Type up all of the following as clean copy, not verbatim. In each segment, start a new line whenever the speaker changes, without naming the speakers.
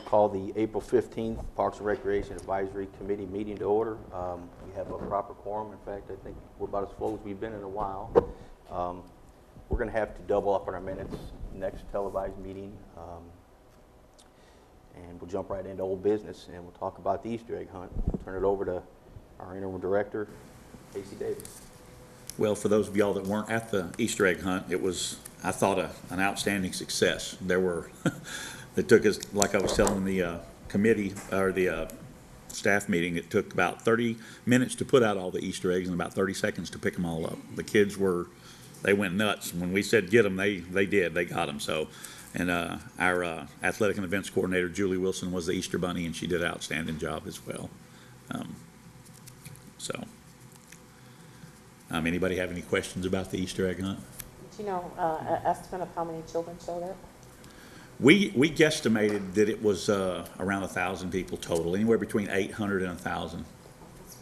Call the April 15th Parks and Recreation Advisory Committee meeting to order. We have a proper quorum. In fact, I think we're about as full as we've been in a while. We're going to have to double up on our minutes next televised meeting. And we'll jump right into old business, and we'll talk about the Easter egg hunt. We'll turn it over to our interim director, Casey Davis.
Well, for those of y'all that weren't at the Easter egg hunt, it was, I thought, an outstanding success. There were, it took us, like I was telling the committee, or the staff meeting, it took about 30 minutes to put out all the Easter eggs and about 30 seconds to pick them all up. The kids were, they went nuts. When we said get them, they did, they got them. So, and our athletic and events coordinator, Julie Wilson, was the Easter Bunny, and she did an outstanding job as well. Anybody have any questions about the Easter egg hunt?
Do you know an estimate of how many children showed up?
We guesstimated that it was around 1,000 people total, anywhere between 800 and 1,000.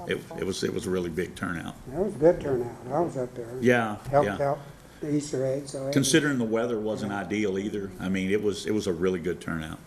It was a really big turnout.
That was a good turnout. I was up there.
Yeah,
Helped out the Easter egg. So
considering the weather wasn't ideal either, I mean, it was a really good turnout.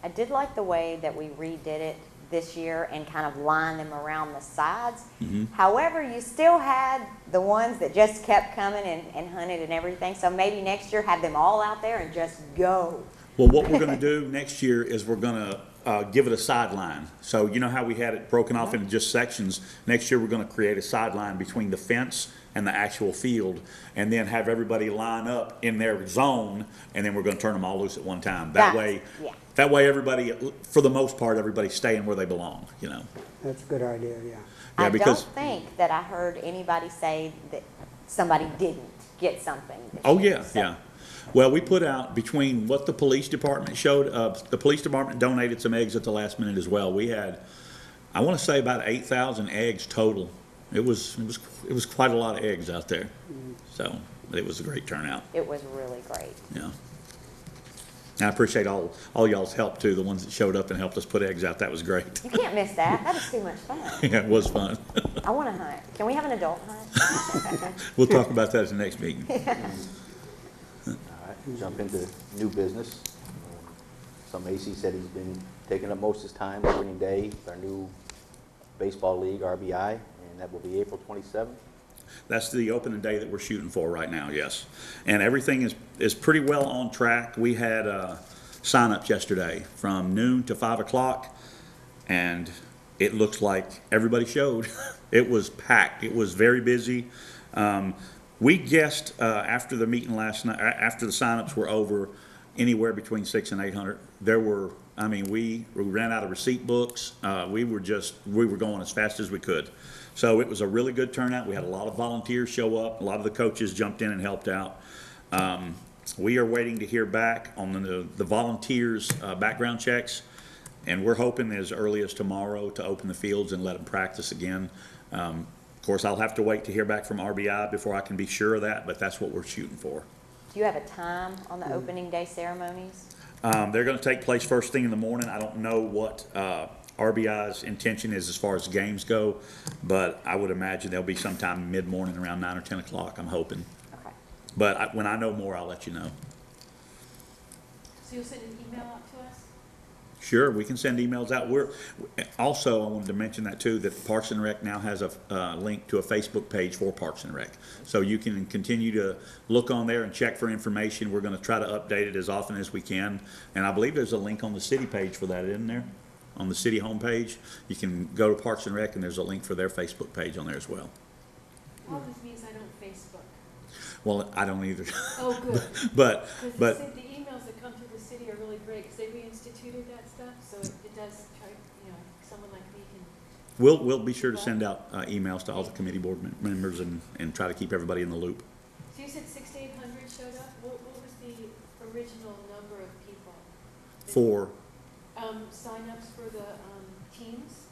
I did like the way that we redid it this year and kind of lined them around the sides.
Mm-hmm.
However, you still had the ones that just kept coming and hunted and everything. So maybe next year have them all out there and just go.
Well, what we're going to do next year is we're going to give it a sideline. So you know how we had it broken off into just sections? Next year we're going to create a sideline between the fence and the actual field, and then have everybody line up in their zone, and then we're going to turn them all loose at one time. That way everybody, for the most part, everybody's staying where they belong, you know.
that's a good idea, yeah.
I
because
don't think that I heard anybody say that somebody didn't get something.
Oh, yeah, yeah. Well, we put out, between what the police department showed, the police department donated some eggs at the last minute as well. We had, I want to say, about 8,000 eggs total. It was quite a lot of eggs out there. So, but it was a great turnout.
It was really great.
Yeah. And I appreciate all y'all's help too, the ones that showed up and helped us put eggs out. That was great.
You can't miss that. That was too much fun.
Yeah, it was fun.
I want to hunt. Can we have an adult hunt?
We'll talk about that at the next meeting.
All right, jump into new business. So Macy said he's been taking up most of his time opening day with our new baseball league, RBI, and that will be April 27th.
That's the opening day that we're shooting for right now, yes. And everything is pretty well on track. We had sign-ups yesterday from noon to 5 o'clock, and it looks like everybody showed. It was packed. It was very busy. We guessed after the meeting last night, after the sign-ups were over, anywhere between 600 and 800. There were, I mean, we ran out of receipt books. We were going as fast as we could. So it was a really good turnout. We had a lot of volunteers show up. A lot of the coaches jumped in and helped out. We are waiting to hear back on the volunteers' background checks, and we're hoping as early as tomorrow to open the fields and let them practice again. Of course, I'll have to wait to hear back from RBI before I can be sure of that, but that's what we're shooting for.
Do you have a time on the opening day ceremonies?
They're going to take place first thing in the morning. I don't know what RBI's intention is as far as games go, but I would imagine they'll be sometime mid-morning around 9 or 10 o'clock, I'm hoping.
Okay.
But when I know more, I'll let you know.
So you'll send an email out to us?
Sure, we can send emails out. Also, I wanted to mention that too, that Parks and Rec now has a link to a Facebook page for Parks and Rec. So you can continue to look on there and check for information. We're going to try to update it as often as we can. And I believe there's a link on the city page for that, isn't there? On the city homepage, you can go to Parks and Rec, and there's a link for their Facebook page on there as well.
All this means I don't Facebook.
Well, I don't either.
Oh, good.
but
Because the emails that come through the city are really great, because they reinstituted that stuff, so it does try, someone like me can.
we'll be sure to send out emails to all the committee board members and try to keep everybody in the loop.
So you said 600 to 800 showed up? What was the original number of people?
For
Sign-ups for the teams?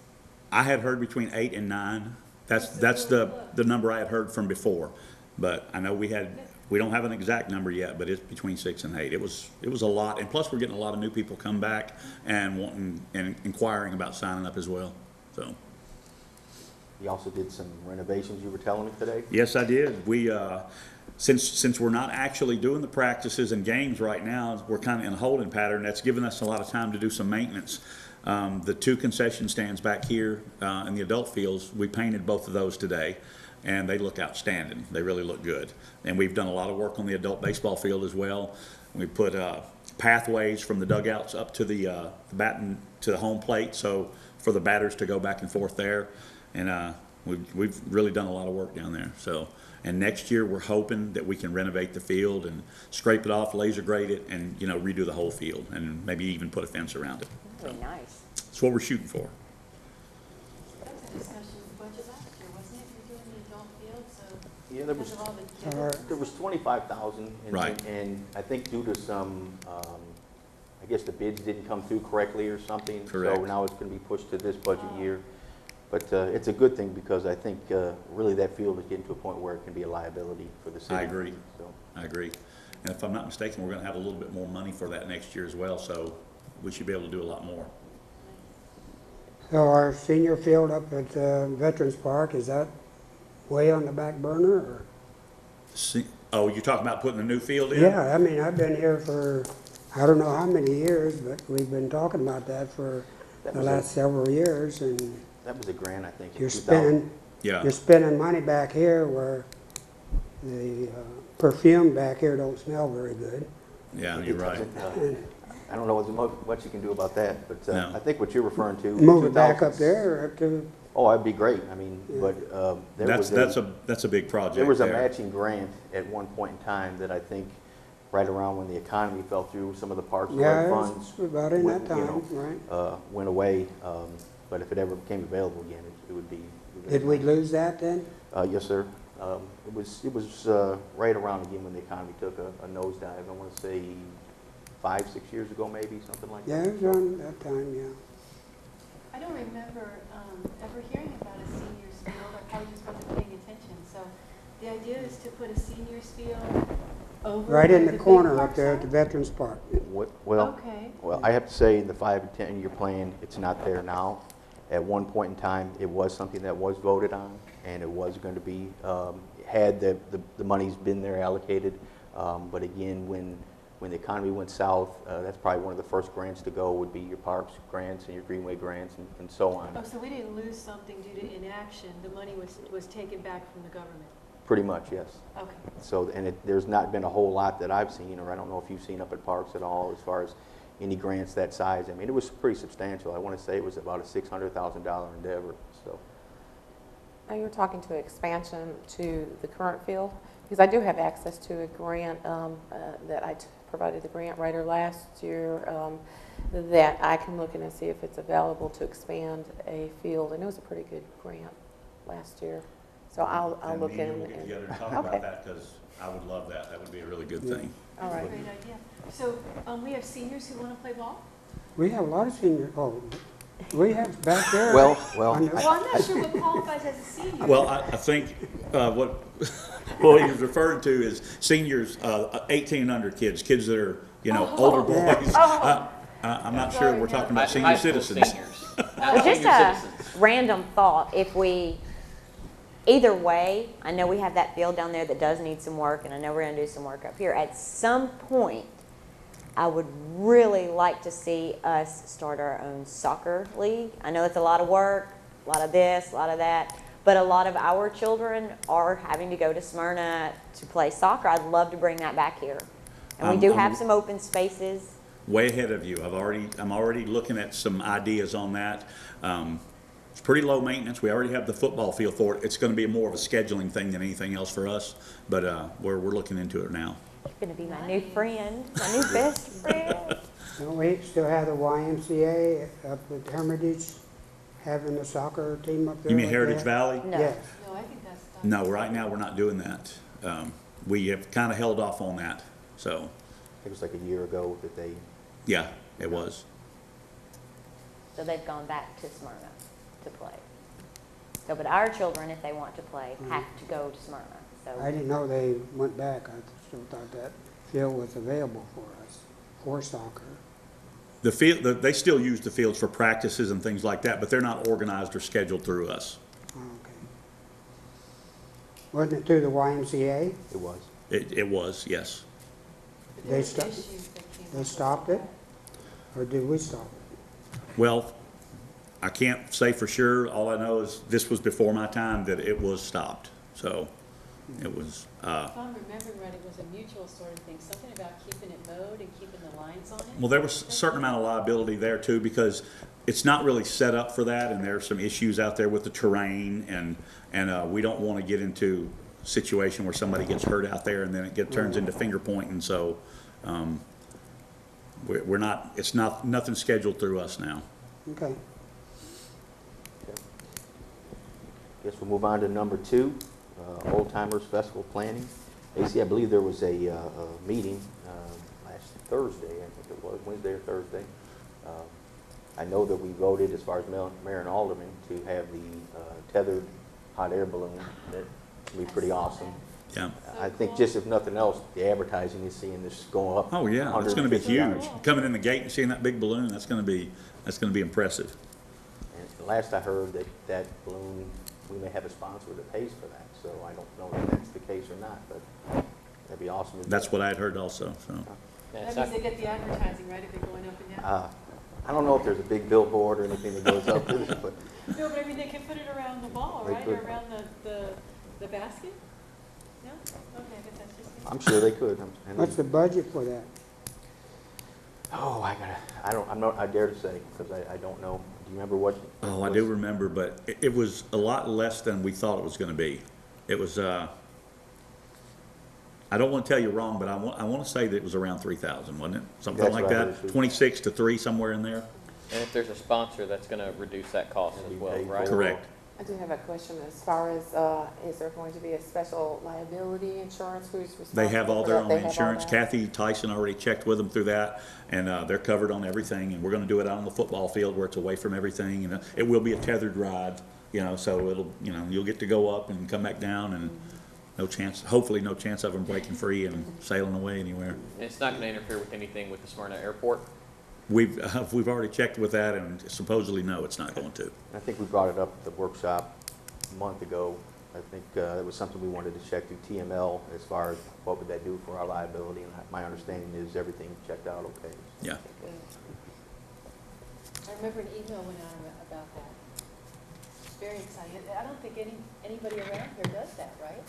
I had heard between 8 and 9. That's the number I had heard from before. But I know we don't have an exact number yet, but it's between 6 and 8. It was a lot, and plus we're getting a lot of new people come back and wanting and inquiring about signing up as well. So.
You also did some renovations, you were telling me today?
Yes, I did. We since we're not actually doing the practices and games right now, we're kind of in a holding pattern. That's given us a lot of time to do some maintenance. The 2 concession stands back here in the adult fields, we painted both of those today, and they look outstanding. They really look good. And we've done a lot of work on the adult baseball field as well. We put pathways from the dugouts up to the batting to the home plate, so for the batters to go back and forth there. And we've really done a lot of work down there. So, and next year we're hoping that we can renovate the field and scrape it off, laser grade it, and redo the whole field, and maybe even put a fence around it.
Really nice.
That's what we're shooting for.
That was a discussion of the budget last year, wasn't it? You're doing the adult field, so
Yeah, there
because
was,
of all the
Or-
kids.
there was 25,000.
Right.
And I think due to some, I guess the bids didn't come through correctly or something.
Correct.
So now it's going to be pushed to this budget year. But it's a good thing because I think really that field is getting to a point where it can be a liability for the city.
I agree.
So,
I agree. And if I'm not mistaken, we're gonna have a little bit more money for that next year as well, so we should be able to do a lot more.
So our senior field up at Veterans Park, is that way on the back burner, or?
Oh, you're talking about putting a new field in?
Yeah, I mean, I've been here for, I don't know how many years, but we've been talking about that for
That
the
was
last several years, and
that was a grant, I think, in
you're
2000.
Yeah.
spending money back here where the perfume back here don't smell very good.
Yeah,
It
you're right.
doesn't, I don't know what you can do about that, but
No.
I think what you're referring to.
Move it back
2000
up there, or up to,
Oh, that'd be great. I mean, but there was
That's a big project
there was a
there.
matching grant at one point in time that I think right around when the economy fell through, some of the parks and
yeah,
rec
it's
funds
about in that
went,
time, right?
went away. But if it ever became available again, it would be.
Did we lose that then?
Yes, sir. It was right around again when the economy took a nosedive. I want to say 5, 6 years ago, maybe something like
Yeah,
that.
it was around that time, yeah.
I don't remember ever hearing about a seniors field. I probably just wasn't paying attention. So the idea is to put a seniors field over
Right in
where
the
big
corner
parks
up there at
are?
the Veterans Park.
Well,
Okay.
Well, I have to say, in the 5 and 10-year plan, it's not there now. At one point in time, it was something that was voted on, and it was going to be, had the money's been there allocated. But again, when the economy went south, that's probably one of the first grants to go would be your parks grants and your greenway grants and so on.
Oh, so we didn't lose something due to inaction. The money was taken back from the government.
Pretty much, yes.
Okay.
So, and there's not been a whole lot that I've seen, or I don't know if you've seen up at parks at all, as far as any grants that size. I mean, it was pretty substantial. I want to say it was about a $600,000 endeavor, so.
Now, you're talking to expansion to the current field? Because I do have access to a grant that I provided the grant writer last year that I can look in and see if it's available to expand a field. And it was a pretty good grant last year. So I'll
And
look
me and
in.
we'll get together and talk
Okay.
about that, because I would love that. That would be a really good thing.
All right.
Great idea. So we have seniors who want to play ball?
We have a lot of senior, we have back there.
Well,
on the-
Well, I'm not sure what qualifies as a senior.
Well, I think what he was referring to is seniors, 18 and under kids that are, older
Yeah.
boys. I'm not sure
Sorry,
we're
no.
talking about
High
senior
school
citizens.
seniors.
Well, just
Senior
a
citizens.
random thought, if we, either way, I know we have that field down there that does need some work, and I know we're gonna do some work up here. At some point, I would really like to see us start our own soccer league. I know it's a lot of work, a lot of this, a lot of that, but a lot of our children are having to go to Smyrna to play soccer. I'd love to bring that back here. And we do have some open spaces.
Way ahead of you. I'm already looking at some ideas on that. It's pretty low maintenance. We already have the football field for it. It's going to be more of a scheduling thing than anything else for us, but we're looking into it now.
You're gonna be my new friend, my new best friend.
Don't we still have the YMCA up at Hermitage having a soccer team up there?
You mean
like
Heritage
that?
Valley?
No.
Yes.
No, I think that's done.
No, right now we're not doing that. We have kind of held off on that. So,
I think it was like a year ago that they,
yeah, it was.
So they've gone back to Smyrna to play. So, but our children, if they want to play, have to go to Smyrna.
I
So,
didn't know they went back. I still thought that field was available for us, for soccer.
The field, they still use the fields for practices and things like that, but they're not organized or scheduled through us.
Oh, okay. Wasn't it through the YMCA?
it was.
It was, yes.
But there
They
were
sto-
issues that came
they
up with
stopped it?
that.
Or did we stop it?
Well, I can't say for sure. All I know is this was before my time that it was stopped. So it was,
If I'm remembering right, it was a mutual sort of thing, something about keeping it mowed and keeping the lines on it.
well, there was a certain amount of liability there too, because it's not really set up for that, and there are some issues out there with the terrain, and we don't want to get into a situation where somebody gets hurt out there and then it turns into finger pointing. So we're not, it's not, nothing scheduled through us now.
Okay.
Guess we'll move on to number 2, Old Timers Festival Planning. AC, I believe there was a meeting last Thursday, I think it was, Wednesday or Thursday. I know that we voted, as far as mayor and alderman, to have the tethered hot air balloon. That would be pretty awesome.
Yeah.
I think just if nothing else, the advertising is seeing this going up.
Oh, yeah, it's gonna be
150
huge.
times.
Coming in the gate and seeing that big balloon, that's gonna be impressive.
And the last I heard that balloon, we may have a sponsor that pays for that, so I don't know if that's the case or not, but that'd be awesome.
That's what I had heard also, so.
That means they get the advertising, right, if they're going up and down?
I don't know if there's a big billboard or anything that goes up with it, but
No, but I mean, they can put it around the ball,
They
right, or
could.
around the basket? No? Okay, I guess that's just me.
I'm sure they could. And
What's the budget for that?
Oh, I dare to say, because I don't know. Do you remember what?
Oh, I do remember, but it was a lot less than we thought it was gonna be. It was, I don't want to tell you wrong, but I want to say that it was around 3,000, wasn't it? Something
That's
like
what I heard,
that,
too.
26 to 3, somewhere in there?
And if there's a sponsor, that's gonna reduce that cost as well, right?
Correct.
I do have a question as far as, is there going to be a special liability insurance? Who's responsible
They have all
for
their
that?
own
They have all
insurance.
that?
Kathy Tyson already checked with them through that, and they're covered on everything, and we're gonna do it out on the football field where it's away from everything, and it will be a tethered ride, so it'll, you'll get to go up and come back down, and no chance, hopefully no chance of them breaking free and sailing away anywhere.
And it's not gonna interfere with anything with the Smyrna Airport?
We've already checked with that, and supposedly, no, it's not going to.
I think we brought it up at the workshop a month ago. I think it was something we wanted to check through TML as far as what would that do for our liability. And my understanding is everything checked out okay.
Yeah.
I remember an email went out about that. It's very exciting. I don't think anybody around here does that, right?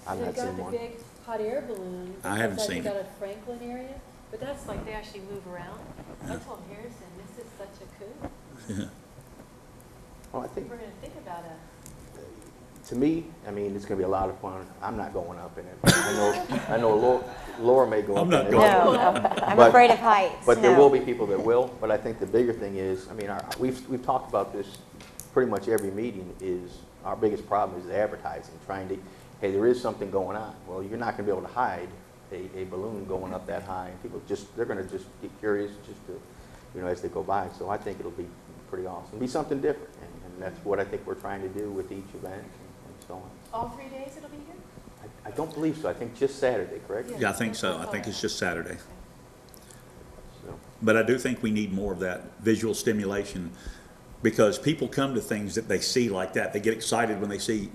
I've not seen
They've got
one.
the big hot air balloon.
I haven't
that's
seen
like
it.
got a Franklin area, but that's like they actually move around. I told Harrison, this is such a coup.
Well, I think
We're gonna think about it.
to me, I mean, it's gonna be a lot of fun. I'm not going up in it. I know Laura may go up
I'm
in
not
it.
going.
No, I'm
But-
afraid of heights,
But there
no.
will be people that will. But I think the bigger thing is, I mean, we've talked about this pretty much every meeting, is our biggest problem is the advertising, trying to, hey, there is something going on. Well, you're not gonna be able to hide a balloon going up that high. And people they're gonna just get curious just to, as they go by. So I think it'll be pretty awesome. Be something different. And that's what I think we're trying to do with each event and so on.
All 3 days it'll be here?
I don't believe so. I think just Saturday, correct?
Yeah, I think so. I think it's just Saturday.
So,
But I do think we need more of that visual stimulation, because people come to things that they see like that. They get excited when they see,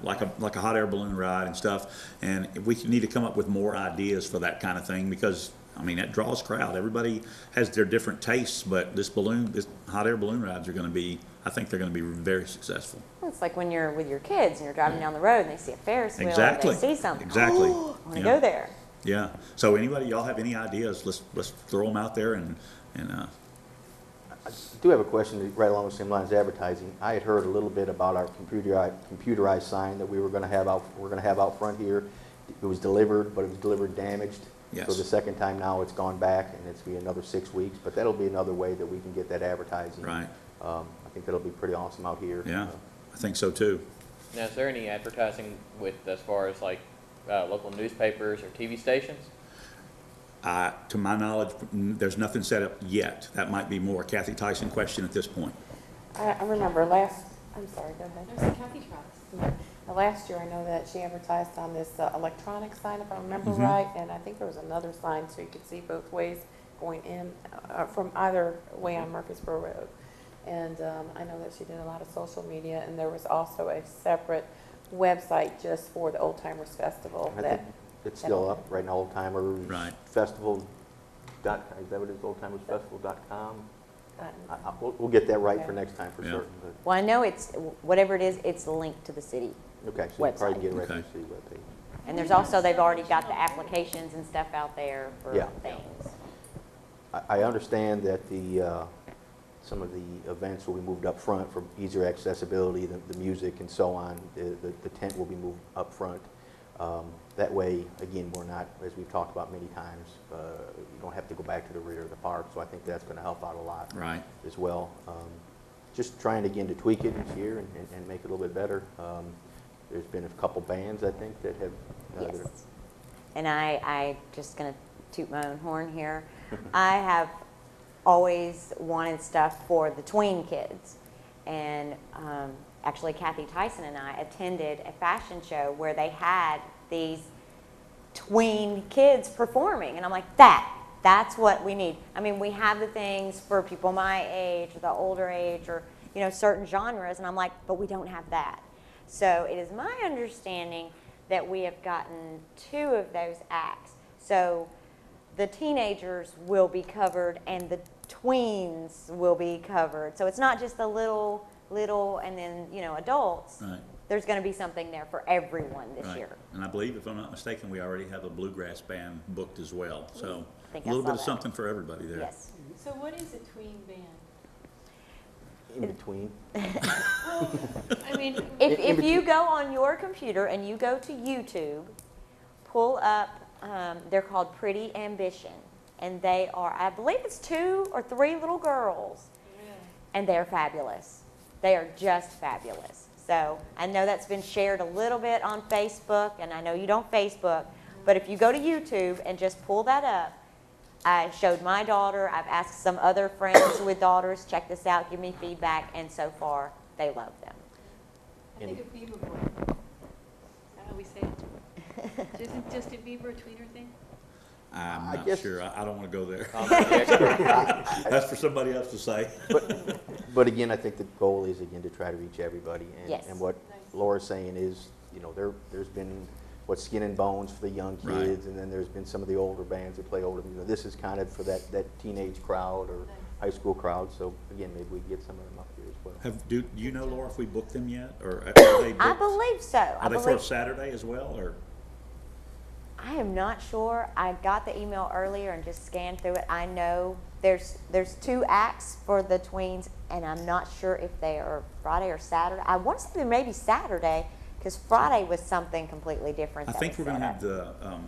like a hot air balloon ride and stuff. And we need to come up with more ideas for that kind of thing, because, I mean, that draws crowd. Everybody has their different tastes, but this hot air balloon rides are going to be, I think they're going to be very successful.
Well, it's like when you're with your kids and you're driving down the road and they see a Ferris wheel
Exactly.
or they see something.
Exactly.
Oh, I want to
Yeah.
go there.
Yeah. So anybody, y'all have any ideas? Let's throw them out there and
I do have a question right along the same lines, advertising. I had heard a little bit about our computerized sign that we're going to have out front here. It was delivered, but it was delivered damaged.
Yes.
So the second time now it's gone back, and it's going to be another 6 weeks. But that'll be another way that we can get that advertising.
Right.
I think that'll be pretty awesome out here.
Yeah, I think so too.
Now, is there any advertising with, as far as like, local newspapers or TV stations?
To my knowledge, there's nothing set up yet. That might be more a Kathy Tyson question at this point.
I remember I'm sorry, go ahead.
There's a Kathy Trust.
Last year, I know that she advertised on this electronic sign, if I remember
Mm-hmm.
right, and I think there was another sign so you could see both ways going in from either way on Murfreesboro Road. And I know that she did a lot of social media, and there was also a separate website just for the Old Timers Festival.
I
That
think It's still up right now, Old Timers
Right.
Festival. Is that what it is, oldtimersfestival.com?
Uh,
We'll get that right for
Okay.
next time for
Yeah.
certain. But,
Well, I know it's, whatever it is, it's linked to the city.
okay, so you probably
Website.
get it right
Okay.
to the city webpage.
And there's also, they've already got the applications and stuff out there for
Yeah.
things.
I understand that some of the events will be moved up front for easier accessibility, the music and so on. The tent will be moved up front. That way, again, we're not, as we've talked about many times, you don't have to go back to the rear of the park, so I think that's going to help out a lot
Right.
as well. Just trying again to tweak it each year and make it a little bit better. There's been a couple bands, I think, that have. that
Yes.
are-
And I just gonna toot my own horn here. I have always wanted stuff for the tween kids. And actually Kathy Tyson and I attended a fashion show where they had these tween kids performing. And I'm like, that's what we need. I mean, we have the things for people my age or the older age or, you know, certain genres. And I'm like, but we don't have that. So it is my understanding that we have gotten 2 of those acts. So the teenagers will be covered and the tweens will be covered. So it's not just the little, and then, you know, adults.
Right.
There's going to be something there for everyone this
Right.
year.
And I believe, if I'm not mistaken, we already have a bluegrass band booked as well. So
I think
a
I
little
saw
bit of
that.
something for everybody there.
Yes.
So what is a tween band?
In between.
I mean,
If you go on your computer and you go to YouTube, pull up, they're called Pretty Ambition. And they are, I believe it's 2 or 3 little girls.
really,
And they're fabulous. They are just fabulous. So I know that's been shared a little bit on Facebook, and I know you don't Facebook, but if you go to YouTube and just pull that up, I showed my daughter, I've asked some other friends with daughters, check this out, give me feedback, and so far, they love them.
I think of Beaver Boy. Is that how we say it? Isn't Justin Bieber a tweener thing?
I'm
I
not
guess-
sure. I don't want to go there.
The expert.
That's for somebody else to say.
But again, I think the goal is, again, to try to reach everybody.
Yes.
And what
Nice.
Laura's saying is, you know, there's been Skin and Bones for the young
Right.
kids, and then there's been some of the older bands that play older music. This is kind of for that teenage crowd or
Nice.
high school crowd, so again, maybe we can get some of them up here as well.
Do you know, Laura, if we booked them yet? Or are they booked?
I believe so.
Are they for Saturday as well, or?
I am not sure. I got the email earlier and just scanned through it. I know there's 2 acts for the tweens, and I'm not sure if they are Friday or Saturday. I want to say they may be Saturday, because Friday was something completely different.
I
that
think
was
we're gonna
set
have
up.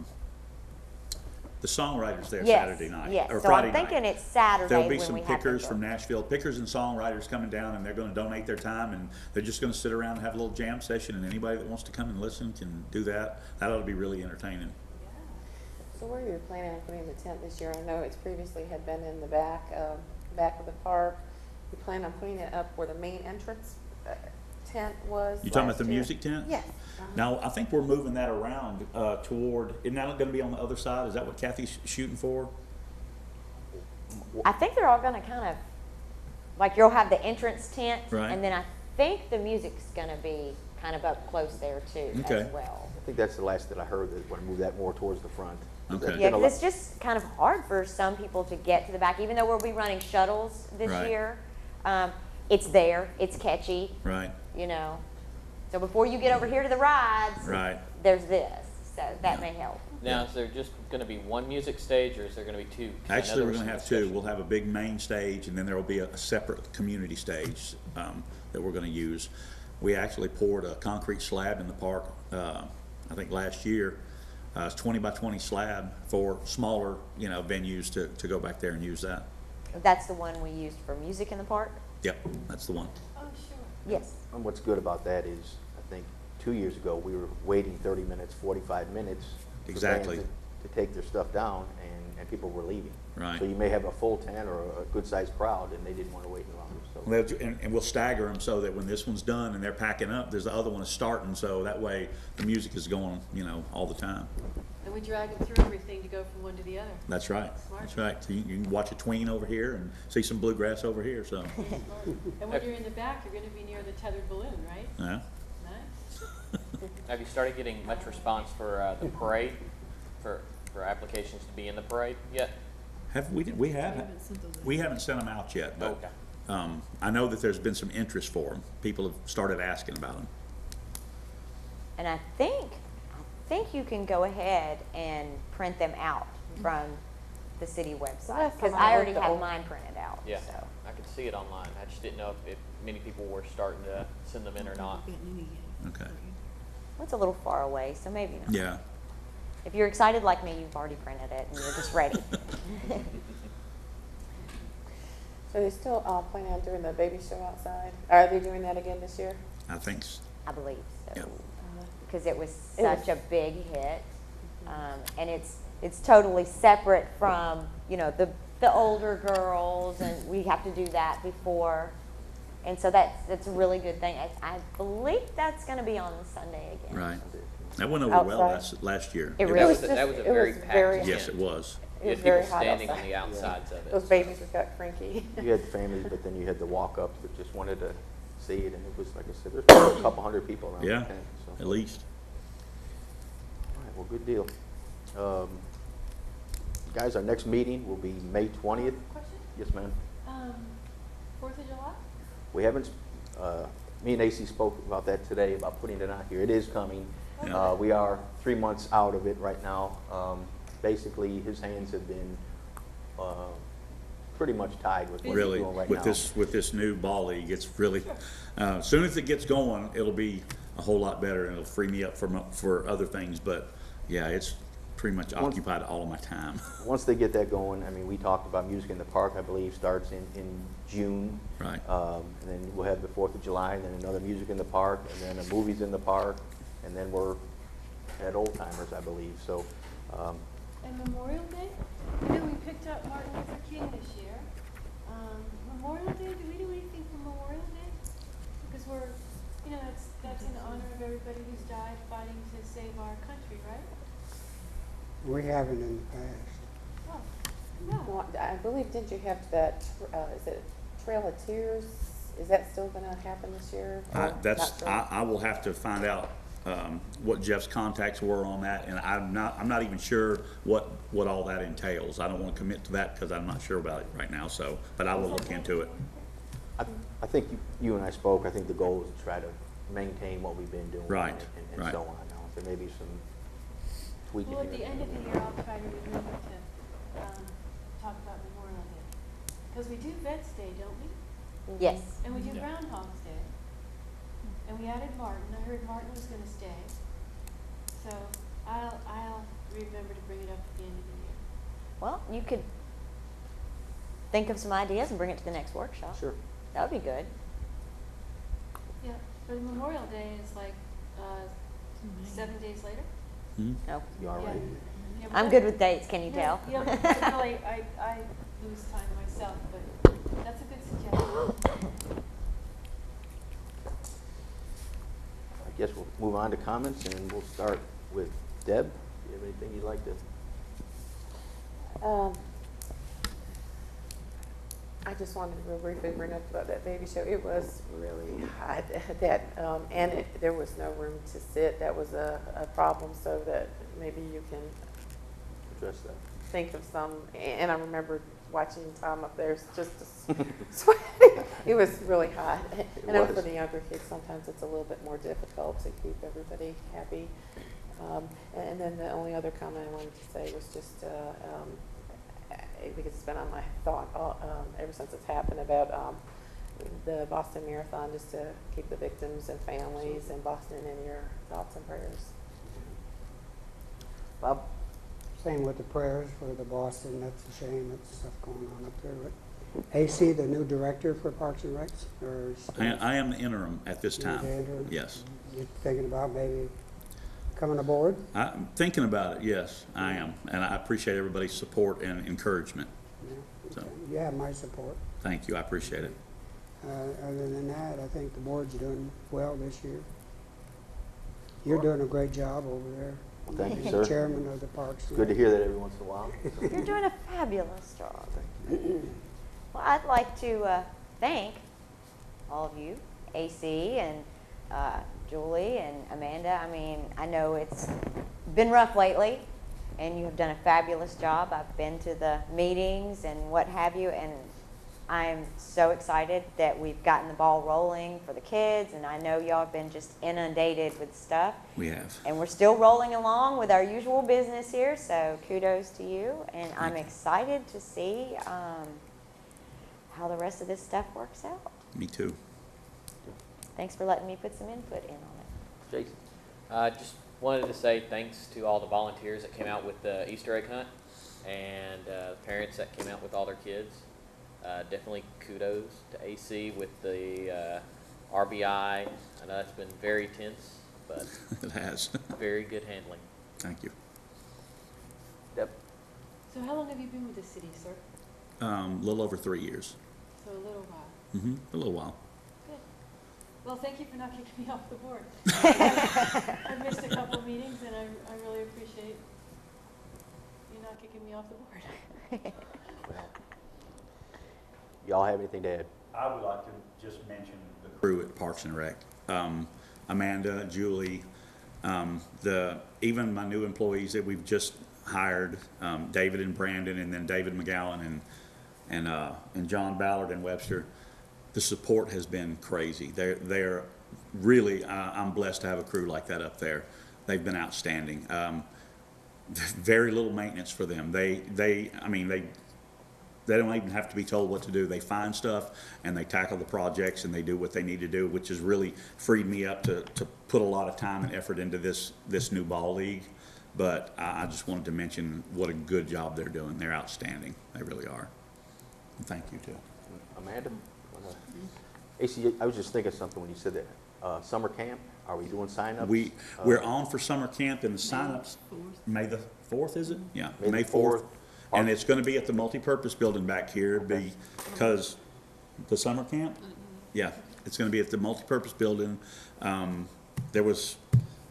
the songwriters there
Yes,
Saturday night,
yes.
or
So
Friday
I'm
night.
thinking it's Saturday
There'll be
when
some
we have them
pickers from
booked.
Nashville, pickers and songwriters coming down, and they're gonna donate their time, and they're just gonna sit around and have a little jam session, and anybody that wants to come and listen can do that. That ought to be really entertaining.
So where are you planning on putting the tent this year? I know it's previously had been in the back of the park. You plan on putting it up where the main entrance tent was
You talking about
last
the
year?
music tent?
Yes.
Now, I think we're moving that around toward, isn't that gonna be on the other side? Is that what Kathy's shooting for?
I think they're all going to kind of, like you'll have the entrance tent,
Right.
and then I think the music's going to be kind of up close there too
Okay.
as well.
I think that's the last that I heard, that want to move that more towards the front.
Okay.
That's
Yeah,
been a
because
lot-
it's just kind of hard for some people to get to the back, even though we'll be running shuttles this
Right.
year. It's there, it's catchy,
Right,
you know. So before you get over here to the rides,
right.
there's this, so that may help.
Now, is there just going to be one music stage, or is there going to be 2? 'Cause I know
Actually,
there
we're
was
gonna
some
have 2.
discussion.
We'll have a big main stage, and then there will be a separate community stage that we're gonna use. We actually poured a concrete slab in the park, I think last year. It's 20 by 20 slab for smaller, you know, venues to go back there and use that.
That's the one we used for music in the park?
Yep, that's the one.
Oh, sure.
Yes.
And what's good about that is, I think 2 years ago, we were waiting 30 minutes, 45 minutes. for bands
Exactly.
To take their stuff down, and people were leaving.
Right.
So you may have a full tent or a good-sized crowd, and they didn't want to wait any longer, so.
And we'll stagger them so that when this one's done and they're packing up, there's the other one is starting, so that way the music is going, you know, all the time.
And we drag them through everything to go from one to the other.
That's right,
Smart.
that's right. So you can watch a tween over here and see some bluegrass over here, so,
And when you're in the back, you're gonna be near the tethered balloon, right?
yeah.
Nice.
Have you started getting much response for the parade? for applications to be in the parade yet?
We haven't sent them out yet, but
Okay.
I know that there's been some interest for them. People have started asking about them.
And I think you can go ahead and print them out from the city website,
Last
because
time I
I already
looked,
have
the-
mine printed out,
Yeah,
so.
I could see it online. I just didn't know if many people were starting to send them in or not.
Okay.
It's a little far away, so maybe not.
Yeah.
If you're excited like me, you've already printed it and you're just ready.
So they're still planning on doing the baby show outside? Are they doing that again this year?
I think,
I believe so.
Yep.
Because it was
It was-
such a big hit. And it's totally separate from, the older girls, and we have to do that before. And so that's a really good thing. I believe that's going to be on Sunday again.
right. That went over well
Outside.
last year.
It
That
really
was a, that was a
It was
very
very-
packed
Yes,
tent.
it was.
It
You
was
had
very
people
hot
standing on
outside.
the outsides of it.
Those babies just got cranky.
You had the families, but then you had the walk-ups that just wanted to see it, and it was, like I said, there's probably a couple hundred people around the
Yeah,
tent. So.
at least.
All right, well, good deal. Guys, our next meeting will be May 20th.
Question?
Yes, ma'am.
4th of July?
We haven't, me and AC spoke about that today, about putting it out here. It is coming.
Yeah.
We are 3 months out of it right now. Basically, his hands have been pretty much tied with what he's
Really,
doing right
with
now.
this new ball league, it's really, as soon as it gets going, it'll be a whole lot better, and it'll free me up for other things, but yeah, it's pretty much occupied all of my time.
Once they get that going, I mean, we talked about Music in the Park, I believe, starts in June.
Right.
And then we'll have the 4th of July, and then another Music in the Park, and then a Movies in the Park, and then we're at Old Timers, I believe. So,
And Memorial Day? I know we picked up Martin Luther King this year. Memorial Day, do we do anything for Memorial Day? Because that's in honor of everybody who's died fighting to save our country, right?
We haven't in the past.
Oh, no.
Well, I believe, didn't you have that, is it Trail of Tears? Is that still going to happen this year? Or not sure?
I will have to find out what Jeff's contacts were on that, and I'm not even sure what all that entails. I don't want to commit to that because I'm not sure about it right now. So, but I will look into it.
I think you and I spoke. I think the goal is to try to maintain what we've been doing.
Right,
And
right.
so on. Now, there may be some tweaking
Well, at
here.
the end of the year, I'll try to remember to talk about Memorial Day. Because we do Vets Day, don't we?
Yes.
And we do Groundhog's Day. And we added Martin. I heard Martin was going to stay. So I'll remember to bring it up at the end of the year.
Well, you could think of some ideas and bring it to the next workshop.
Sure.
That would be good.
Yeah, but Memorial Day is like 7 days later.
No.
You all right?
Yeah,
I'm
but-
good with dates, can you tell?
Yeah, really, I lose time myself, but that's a good suggestion.
I guess we'll move on to comments, and we'll start with Deb. Do you have anything you'd like to?
I just wanted to real briefly bring up about that baby show. It was really hot. There was no room to sit. That was a problem. So that maybe you can
Address that.
think of some. And I remember watching Tom up there just sweating. It was really hot. I know for
was.
the younger kids, sometimes it's a little bit more difficult to keep everybody happy. And then the only other comment I wanted to say was just because it's been on my thought ever since it's happened about the Boston Marathon, just to keep the victims and families in Boston in your thoughts and prayers.
Bob?
Same with the prayers for the Boston. That's a shame. That's stuff going on up there. But AC, the new director for Parks and Recs, or
I am the interim at this
You're
time.
the interim?
Yes.
you're thinking about maybe coming aboard?
I'm thinking about it, yes, I am. And I appreciate everybody's support and encouragement.
Yeah,
So.
okay. You have my support.
Thank you, I appreciate it.
Other than that, I think the board's doing well this year. You're doing a great job over there.
Well, thank you, sir.
Chairman of the Parks. and
Good to
Rec.
hear that every once in a while.
You're doing a fabulous job. Well, I'd like to thank all of you, AC and Julie and Amanda. I mean, I know it's been rough lately, and you have done a fabulous job. I've been to the meetings and what have you, and I'm so excited that we've gotten the ball rolling for the kids, and I know y'all have been just inundated with stuff.
We have.
And we're still rolling along with our usual business here, so kudos to you. And I'm excited to see how the rest of this stuff works out.
Me too.
Thanks for letting me put some input in on it.
Jason?
Just wanted to say thanks to all the volunteers that came out with the Easter egg hunt and the parents that came out with all their kids. Definitely kudos to AC with the RBI. I know that's been very tense, but
It has.
very good handling.
Thank you.
Deb?
So how long have you been with the city, sir?
A little over 3 years.
So a little while.
A little while.
Good. Well, thank you for not kicking me off the board. I missed a couple meetings, and I really appreciate you not kicking me off the board.
Well, y'all have anything to add?
I would like to just mention the crew at Parks and Rec. Amanda, Julie, even my new employees that we've just hired, David and Brandon, and then David McGowan and John Ballard and Webster. The support has been crazy. They're really, I'm blessed to have a crew like that up there. They've been outstanding. Very little maintenance for them. They don't even have to be told what to do. They find stuff and they tackle the projects and they do what they need to do, which has really freed me up to put a lot of time and effort into this new ball league. But I just wanted to mention what a good job they're doing. They're outstanding. They really are. And thank you too.
Amanda? AC, I was just thinking something when you said that. Summer camp, are we doing sign-ups?
We're on for summer camp and the sign-ups, May the 4th, is it? Yeah, May 4th. And it's going to be at the multipurpose building back here because the summer camp? Yeah, it's going to be at the multipurpose building. There was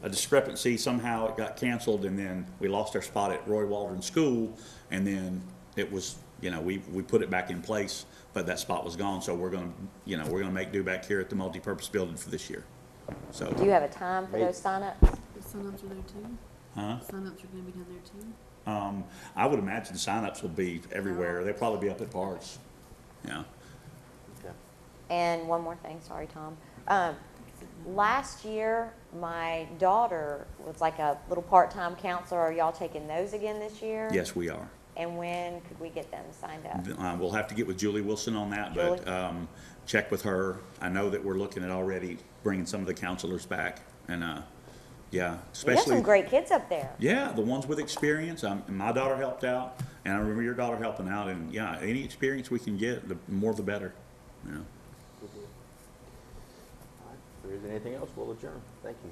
a discrepancy. Somehow it got canceled, and then we lost our spot at Roy Waldron School, and then it was, we put it back in place, but that spot was gone. So we're going to make do back here at the multipurpose building for this year. So.
Do you have a time for those signups?
The signups are there too?
Huh?
Signups are gonna be down there too?
I would imagine signups will be everywhere. They'll probably be up at parks. Yeah.
Okay.
And one more thing, sorry, Tom. Last year, my daughter was like a little part-time counselor. Are y'all taking those again this year?
Yes, we are.
And when could we get them signed up?
We'll have to get with Julie Wilson on that, but check with her. I know that we're looking at already bringing some of the counselors back, and yeah,
You have
especially
some great kids up there.
yeah, the ones with experience. My daughter helped out, and I remember your daughter helping out, and yeah, any experience we can get, the more the better. Yeah.
Good deal. All right, if there isn't anything else, we'll adjourn. Thank you.